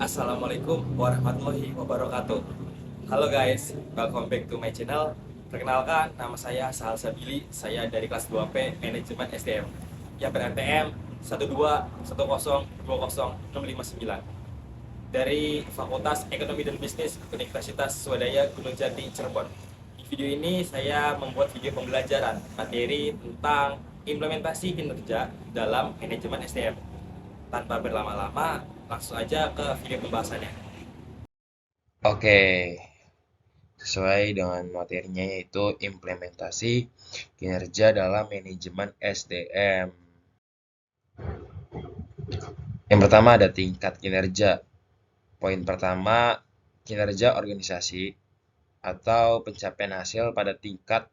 Assalamualaikum warahmatullahi wabarakatuh. Halo guys, welcome back to my channel. Perkenalkan, nama saya Sahal Sabili. Saya dari kelas 2P Manajemen SDM yang ber-NPM 12102020659 dari Fakultas Ekonomi dan Bisnis Universitas Swadaya Gunung Jati, Cirebon. Di video ini saya membuat video pembelajaran materi tentang implementasi kinerja dalam manajemen SDM. Tanpa berlama-lama, langsung aja ke video pembahasannya. Oke, sesuai dengan materinya yaitu implementasi kinerja dalam manajemen SDM. Yang pertama ada tingkat kinerja. Poin pertama, kinerja organisasi atau pencapaian hasil pada tingkat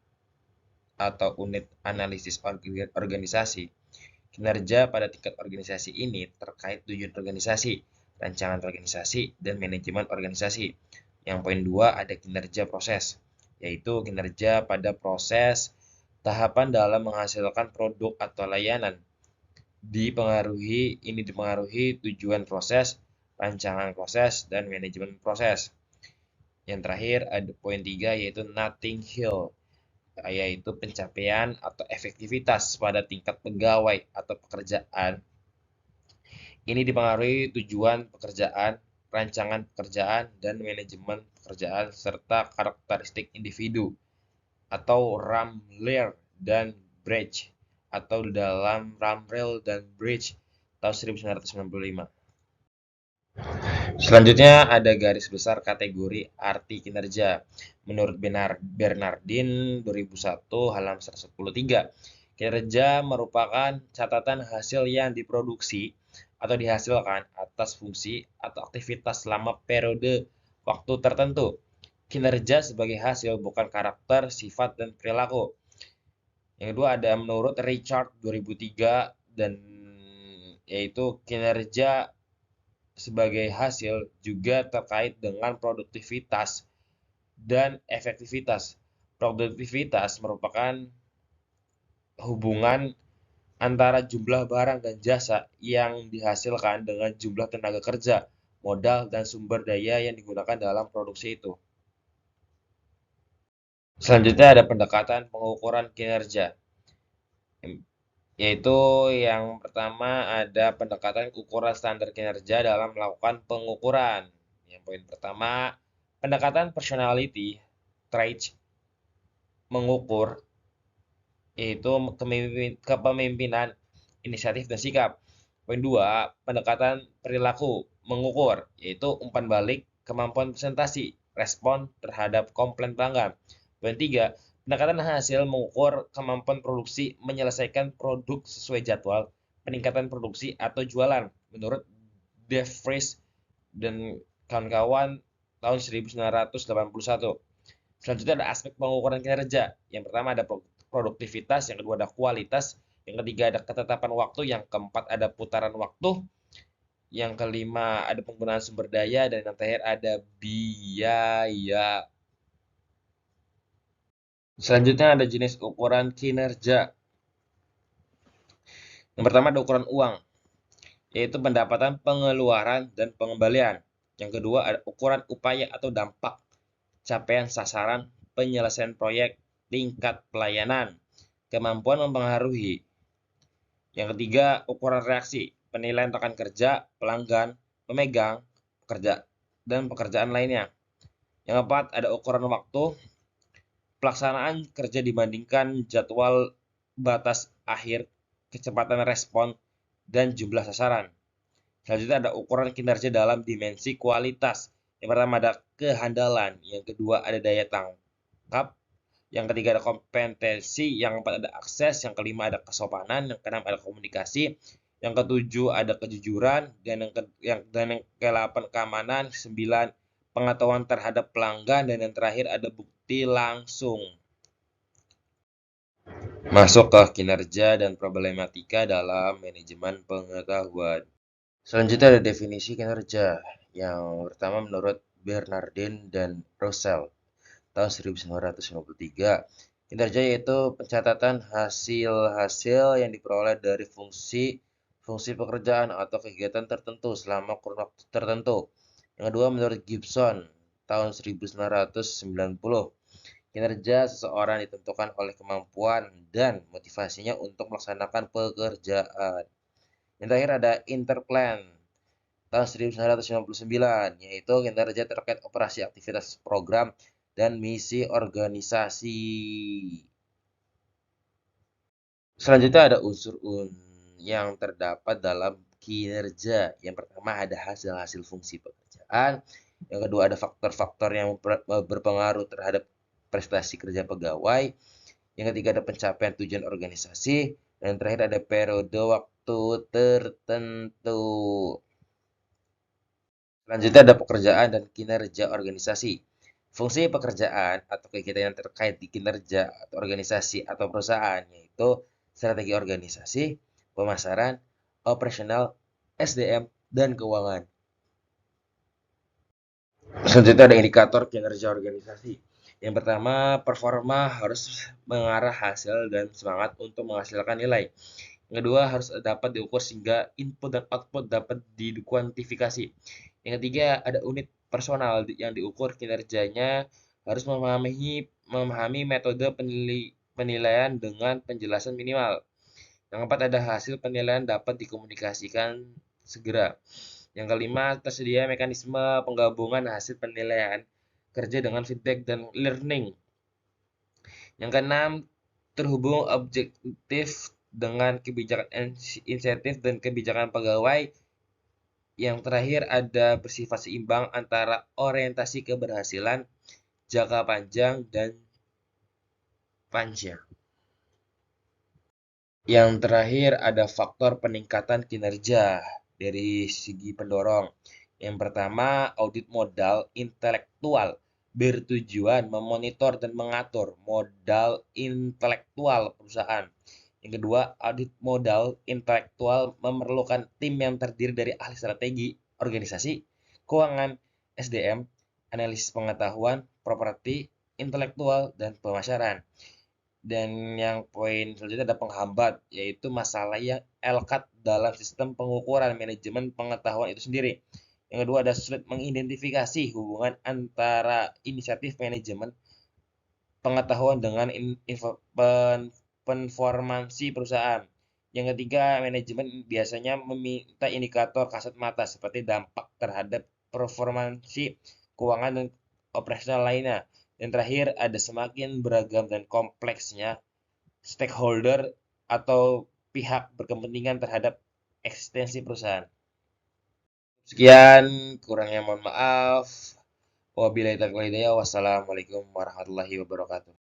atau unit analisis organisasi. Kinerja pada tingkat organisasi ini terkait tujuan organisasi, rancangan organisasi, dan manajemen organisasi. Yang poin 2 ada kinerja proses, yaitu kinerja pada proses tahapan dalam menghasilkan produk atau layanan. Ini dipengaruhi tujuan proses, rancangan proses, dan manajemen proses. Yang terakhir ada poin 3 yaitu nothing hill, yaitu pencapaian atau efektivitas pada tingkat pegawai atau pekerjaan. Ini dipengaruhi tujuan pekerjaan, rancangan pekerjaan, dan manajemen pekerjaan, serta karakteristik individu atau Ramler dan Bridge atau dalam Ramrel dan Bridge tahun 1995. Selanjutnya ada garis besar kategori arti kinerja. Menurut Bernardin 2001 halaman 113, kinerja merupakan catatan hasil yang diproduksi atau dihasilkan atas fungsi atau aktivitas selama periode waktu tertentu. Kinerja sebagai hasil bukan karakter, sifat, dan perilaku. Yang kedua ada menurut Richard 2003 dan yaitu kinerja sebagai hasil juga terkait dengan produktivitas dan efektivitas. Produktivitas merupakan hubungan antara jumlah barang dan jasa yang dihasilkan dengan jumlah tenaga kerja, modal, dan sumber daya yang digunakan dalam produksi itu. Selanjutnya ada pendekatan pengukuran kinerja, yaitu yang pertama ada pendekatan ukuran standar kinerja dalam melakukan pengukuran. Yang poin pertama, pendekatan personality traits mengukur, yaitu kepemimpinan, inisiatif, dan sikap. Poin 2, pendekatan perilaku mengukur, yaitu umpan balik, kemampuan presentasi, respon terhadap komplain pelanggan. Poin 3, pendekatan hasil mengukur kemampuan produksi menyelesaikan produk sesuai jadwal, peningkatan produksi atau jualan menurut Dave Friese dan kawan-kawan tahun 1981. Selanjutnya ada aspek pengukuran kinerja. Yang pertama ada produktivitas, yang kedua ada kualitas, yang ketiga ada ketetapan waktu, yang keempat ada putaran waktu, yang kelima ada penggunaan sumber daya, dan yang terakhir ada biaya. Selanjutnya ada jenis ukuran kinerja. Yang pertama ada ukuran uang, yaitu pendapatan, pengeluaran, dan pengembalian. Yang kedua ada ukuran upaya atau dampak, capaian sasaran, penyelesaian proyek, tingkat pelayanan, kemampuan mempengaruhi. Yang ketiga, ukuran reaksi, penilaian rekan kerja, pelanggan, pemegang, pekerja, dan pekerjaan lainnya. Yang keempat, ada ukuran waktu, pelaksanaan kerja dibandingkan jadwal batas akhir, kecepatan respon, dan jumlah sasaran. Selanjutnya ada ukuran kinerja dalam dimensi kualitas. Yang pertama ada kehandalan, yang kedua ada daya tangkap, yang ketiga ada kompetensi, yang keempat ada akses, yang kelima ada kesopanan, yang keenam ada komunikasi, yang ketujuh ada kejujuran, dan yang ke-8 keamanan, 9 pengetahuan terhadap pelanggan, dan yang terakhir ada bukti langsung. Masuk ke kinerja dan problematika dalam manajemen pengetahuan. Selanjutnya ada definisi kinerja. Yang pertama menurut Bernardin dan Russell tahun 1953. Kinerja yaitu pencatatan hasil-hasil yang diperoleh dari fungsi pekerjaan atau kegiatan tertentu selama kurun waktu tertentu. Yang kedua, menurut Gibson tahun 1990, kinerja seseorang ditentukan oleh kemampuan dan motivasinya untuk melaksanakan pekerjaan. Yang terakhir ada Interplan tahun 1999, yaitu kinerja terkait operasi aktivitas program dan misi organisasi. Selanjutnya ada unsur yang terdapat dalam kinerja. Yang pertama ada hasil-hasil fungsi pekerjaan. Yang kedua ada faktor-faktor yang berpengaruh terhadap prestasi kerja pegawai. Yang ketiga ada pencapaian tujuan organisasi. Dan yang terakhir ada periode waktu tertentu. Selanjutnya ada pekerjaan dan kinerja organisasi. Fungsi pekerjaan atau kegiatan yang terkait di kinerja atau organisasi atau perusahaan yaitu strategi organisasi, pemasaran, operasional, SDM, dan keuangan. Selanjutnya ada indikator kinerja organisasi. Yang pertama, performa harus mengarah hasil dan semangat untuk menghasilkan nilai. Yang kedua, harus dapat diukur sehingga input dan output dapat dikuantifikasi. Yang ketiga, ada unit personal yang diukur kinerjanya harus memahami metode penilaian dengan penjelasan minimal. Yang keempat, ada hasil penilaian dapat dikomunikasikan segera. Yang kelima, tersedia mekanisme penggabungan hasil penilaian kerja dengan feedback dan learning. Yang keenam, terhubung objektif dengan kebijakan insentif dan kebijakan pegawai. Yang terakhir ada bersifat seimbang antara orientasi keberhasilan, jangka panjang, dan panjang. Yang terakhir ada faktor peningkatan kinerja dari segi pendorong. Yang pertama, audit modal intelektual bertujuan memonitor dan mengatur modal intelektual perusahaan. Yang kedua, audit modal intelektual memerlukan tim yang terdiri dari ahli strategi, organisasi, keuangan, SDM, analisis pengetahuan, properti, intelektual, dan pemasaran. Dan yang poin selanjutnya ada penghambat, yaitu masalah yang LCAT dalam sistem pengukuran manajemen pengetahuan itu sendiri. Yang kedua ada sulit mengidentifikasi hubungan antara inisiatif manajemen pengetahuan dengan performansi perusahaan. Yang ketiga, manajemen biasanya meminta indikator kasat mata seperti dampak terhadap performansi keuangan dan operasional lainnya. Dan terakhir, ada semakin beragam dan kompleksnya stakeholder atau pihak berkepentingan terhadap eksistensi perusahaan. Sekian, kurangnya mohon maaf. Wabillahi taufiq wal hidayah. Wassalamualaikum warahmatullahi wabarakatuh.